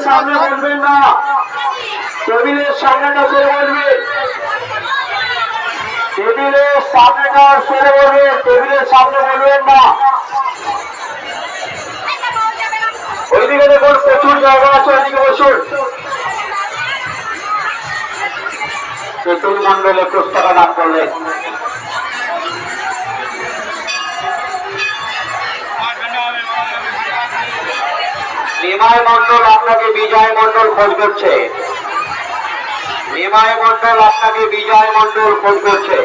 সামনে বলবেন না, টেবিলের সামনেটা সরে বলবেন, টেবিলের সামনেটা সরে বলবেন, টেবিলের সামনে বলবেন না। ওইদিকে দেখুন প্রচুর জায়গা আছে, ওইদিকে বসুন। তেঁতুল মন্ডল 21 টাকা দাম করলেন। নিমাই মন্ডল আপনাকে বিজয় মন্ডল খোঁজ করছে, নিমাই মন্ডল আপনাকে বিজয় মন্ডল খোঁজ করছে।